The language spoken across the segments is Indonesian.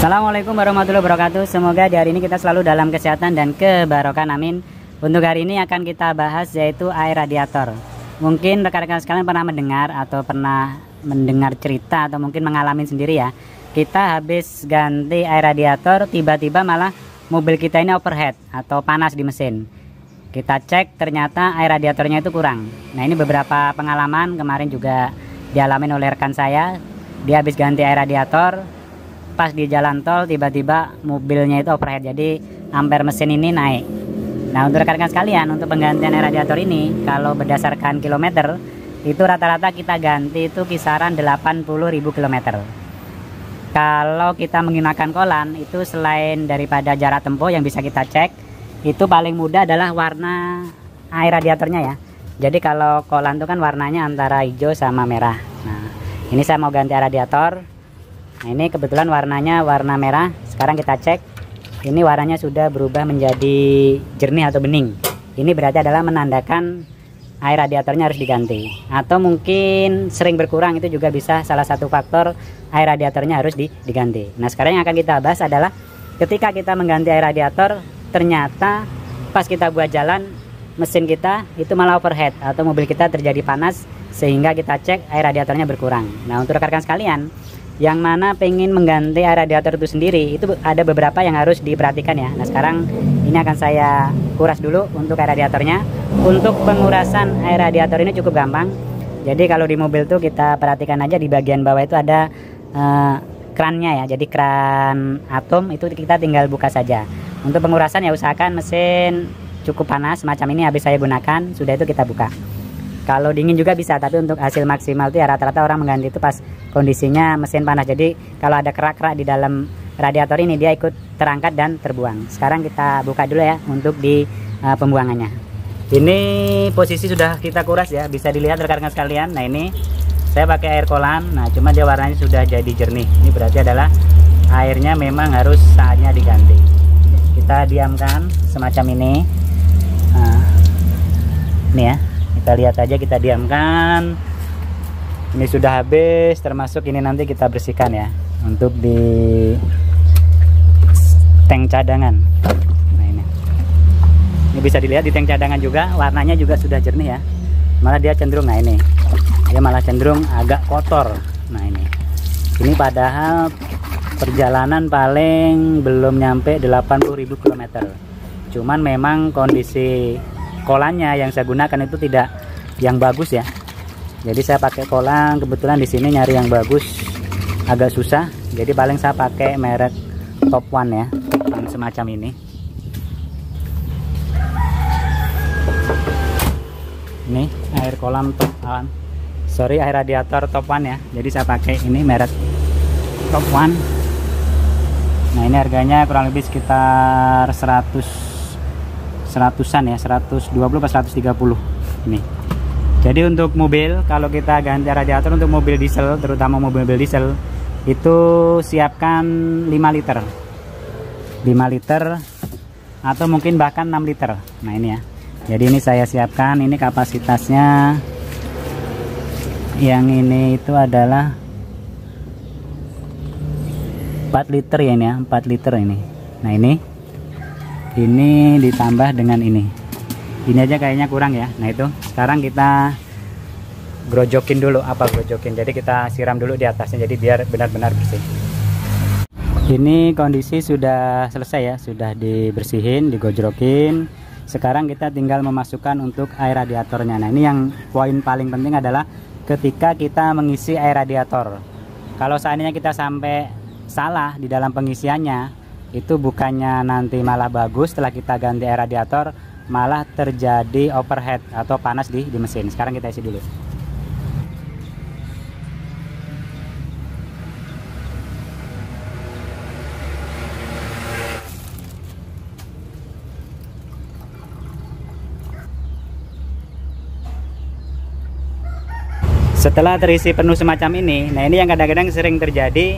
Assalamualaikum warahmatullahi wabarakatuh. Semoga di hari ini kita selalu dalam kesehatan dan kebarokan, amin. Untuk hari ini akan kita bahas yaitu air radiator. Mungkin rekan-rekan sekalian pernah mendengar atau pernah mendengar cerita atau mungkin mengalami sendiri ya. Kita habis ganti air radiator, tiba-tiba malah mobil kita ini overheat atau panas di mesin. Kita cek ternyata air radiatornya itu kurang. Nah, ini beberapa pengalaman kemarin juga dialami oleh rekan saya. Dia habis ganti air radiator, pas di jalan tol tiba-tiba mobilnya itu overheat, jadi ampere mesin ini naik. Nah, untuk rekan-rekan sekalian, untuk penggantian air radiator ini kalau berdasarkan kilometer itu rata-rata kita ganti itu kisaran 80.000 kilometer. Kalau kita menggunakan kolan itu selain daripada jarak tempuh yang bisa kita cek, itu paling mudah adalah warna air radiatornya ya. Jadi kalau kolan itu kan warnanya antara hijau sama merah. Nah, ini saya mau ganti air radiator. Nah, ini kebetulan warnanya warna merah. Sekarang kita cek, ini warnanya sudah berubah menjadi jernih atau bening. Ini berarti adalah menandakan air radiatornya harus diganti. Atau mungkin sering berkurang, itu juga bisa salah satu faktor air radiatornya harus diganti. Nah, sekarang yang akan kita bahas adalah ketika kita mengganti air radiator, ternyata pas kita buat jalan mesin kita itu malah overheat atau mobil kita terjadi panas sehingga kita cek air radiatornya berkurang. Nah, untuk rekan-rekan sekalian yang mana pengen mengganti air radiator itu sendiri, itu ada beberapa yang harus diperhatikan ya. Nah, sekarang ini akan saya kuras dulu untuk air radiatornya. Untuk pengurasan air radiator ini cukup gampang. Jadi kalau di mobil tuh kita perhatikan aja di bagian bawah itu ada krannya ya. Jadi kran atom itu kita tinggal buka saja. Untuk pengurasan ya usahakan mesin cukup panas semacam ini habis saya gunakan, sudah itu kita buka. Kalau dingin juga bisa, tapi untuk hasil maksimal itu ya rata-rata orang mengganti itu pas kondisinya mesin panas. Jadi kalau ada kerak-kerak di dalam radiator ini dia ikut terangkat dan terbuang. Sekarang kita buka dulu ya untuk di pembuangannya. Ini posisi sudah kita kuras ya, bisa dilihat rekan-rekan sekalian. Nah, ini saya pakai air kolam. Nah, cuma dia warnanya sudah jadi jernih. Ini berarti adalah airnya memang harus saatnya diganti. Kita diamkan semacam ini. Nah, ini ya. Kita lihat aja, kita diamkan. Ini sudah habis, termasuk ini nanti kita bersihkan ya untuk di tank cadangan. Nah, ini bisa dilihat di tank cadangan juga warnanya juga sudah jernih ya. Malah dia cenderung, nah ini dia malah cenderung agak kotor. Nah, ini padahal perjalanan paling belum nyampe 80.000 km. Cuman memang kondisi kolannya yang saya gunakan itu tidak yang bagus ya. Jadi saya pakai kolang, kebetulan di sini nyari yang bagus agak susah. Jadi paling saya pakai merek Top One ya, yang semacam ini. Ini air kolam Top One. Sorry, air radiator Top One ya. Jadi saya pakai ini merek Top One. Nah, ini harganya kurang lebih sekitar 100-an ya, 120 atau 130 ini. Jadi untuk mobil, kalau kita ganti radiator untuk mobil diesel, terutama mobil diesel, itu siapkan 5 liter 5 liter atau mungkin bahkan 6 liter. Nah, ini ya. Jadi ini saya siapkan, ini kapasitasnya yang ini itu adalah 4 liter ya, ini ya, 4 liter ini. Nah, ini ditambah dengan ini aja kayaknya kurang ya. Nah, itu sekarang kita grojokin dulu. Jadi kita siram dulu di atasnya, jadi biar benar-benar bersih. Ini kondisi sudah selesai ya, sudah dibersihin, digojrokin. Sekarang kita tinggal memasukkan untuk air radiatornya. Nah, ini yang poin paling penting adalah ketika kita mengisi air radiator. Kalau seandainya kita sampai salah di dalam pengisiannya, itu bukannya nanti malah bagus setelah kita ganti air radiator, malah terjadi overheat atau panas di mesin. Sekarang kita isi dulu. Setelah terisi penuh semacam ini, nah ini yang kadang-kadang sering terjadi,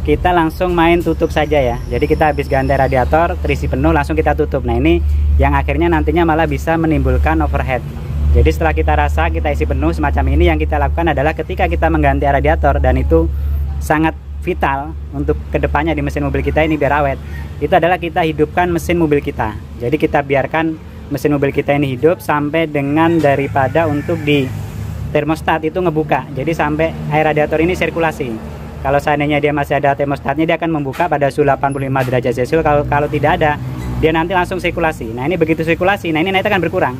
kita langsung main tutup saja ya. Jadi kita habis ganti radiator, terisi penuh, langsung kita tutup. Nah, ini yang akhirnya nantinya malah bisa menimbulkan overheat. Jadi setelah kita rasa, kita isi penuh semacam ini, yang kita lakukan adalah ketika kita mengganti radiator dan itu sangat vital untuk kedepannya di mesin mobil kita ini biar awet, itu adalah kita hidupkan mesin mobil kita. Jadi kita biarkan mesin mobil kita ini hidup sampai dengan daripada untuk di termostat itu ngebuka. Jadi sampai air radiator ini sirkulasi. Kalau seandainya dia masih ada termostatnya, dia akan membuka pada suhu 85 derajat Celcius. Kalau tidak ada, dia nanti langsung sirkulasi. Nah ini begitu sirkulasi, nah ini nanti akan berkurang.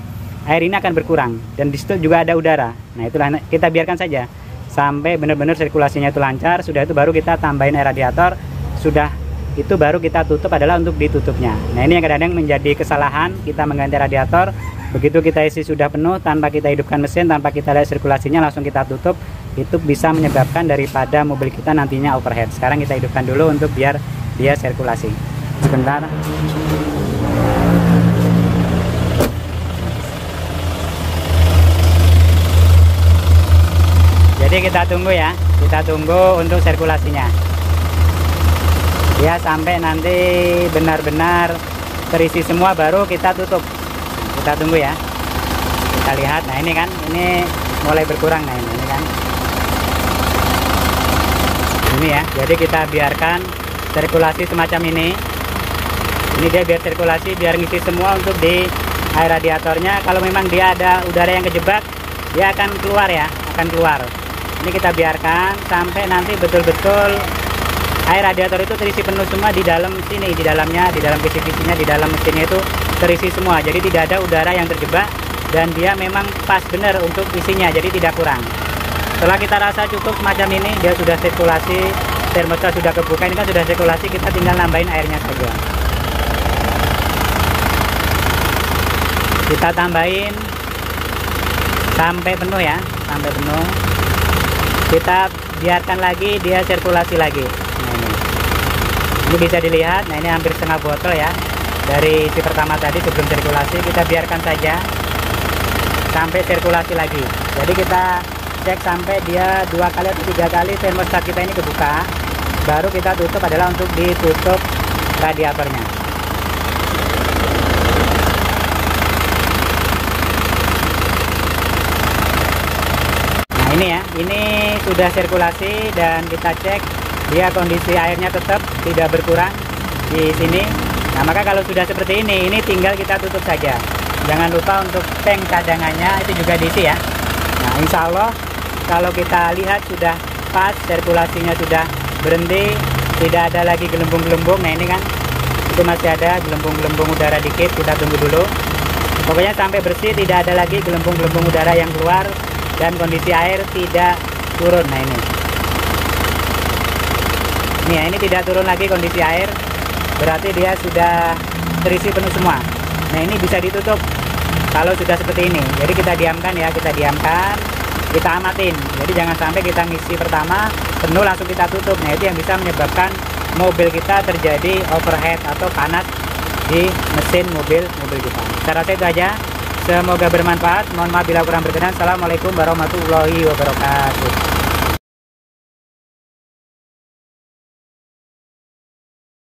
Air ini akan berkurang dan di situ juga ada udara. Nah itulah kita biarkan saja sampai benar-benar sirkulasinya itu lancar. Sudah itu baru kita tambahin air radiator. Sudah itu baru kita tutup adalah untuk ditutupnya. Nah ini yang kadang-kadang menjadi kesalahan, kita mengganti radiator begitu kita isi sudah penuh tanpa kita hidupkan mesin, tanpa kita lihat sirkulasinya langsung kita tutup, itu bisa menyebabkan daripada mobil kita nantinya overheat. Sekarang kita hidupkan dulu untuk biar dia sirkulasi. Sebentar. Jadi kita tunggu ya, kita tunggu untuk sirkulasinya ya sampai nanti benar-benar terisi semua baru kita tutup. Kita tunggu ya, kita lihat. Nah ini kan, ini mulai berkurang. Nah ini kan, ini ya. Jadi kita biarkan sirkulasi semacam ini. Ini dia biar sirkulasi, biar ngisi semua untuk di air radiatornya. Kalau memang dia ada udara yang kejebak, dia akan keluar ya, akan keluar. Ini kita biarkan sampai nanti betul-betul air radiator itu terisi penuh semua di dalam sini, di dalamnya, di dalam kisi-kisinya, di dalam mesinnya itu terisi semua. Jadi tidak ada udara yang terjebak dan dia memang pas benar untuk isinya, jadi tidak kurang. Setelah kita rasa cukup semacam ini, dia sudah sirkulasi, termostat sudah kebuka, ini kan sudah sirkulasi, kita tinggal nambahin airnya saja. Kita tambahin sampai penuh ya, sampai penuh. Kita biarkan lagi dia sirkulasi lagi. Nah ini bisa dilihat. Nah ini hampir setengah botol ya dari isi pertama tadi sebelum sirkulasi. Kita biarkan saja sampai sirkulasi lagi. Jadi kita cek sampai dia 2 kali atau 3 kali termostat kita ini kebuka, baru kita tutup adalah untuk ditutup radiatornya. Ini ya, ini sudah sirkulasi dan kita cek dia kondisi airnya tetap tidak berkurang di sini. Nah maka kalau sudah seperti ini tinggal kita tutup saja. Jangan lupa untuk tank cadangannya itu juga diisi ya. Nah insya Allah kalau kita lihat sudah pas, sirkulasinya sudah berhenti, tidak ada lagi gelembung-gelembung. Nah ini kan itu masih ada gelembung-gelembung udara dikit, kita tunggu dulu. Pokoknya sampai bersih, tidak ada lagi gelembung-gelembung udara yang keluar dan kondisi air tidak turun. Nah ini tidak turun lagi kondisi air, berarti dia sudah terisi penuh semua. Nah ini bisa ditutup kalau sudah seperti ini. Jadi kita diamkan ya, kita diamkan, kita amatin. Jadi jangan sampai kita ngisi pertama penuh langsung kita tutup. Nah itu yang bisa menyebabkan mobil kita terjadi overheat atau panas di mesin mobil kita. Saya rasa itu aja. Semoga bermanfaat. Mohon maaf bila kurang berkenan. Assalamualaikum warahmatullahi wabarakatuh.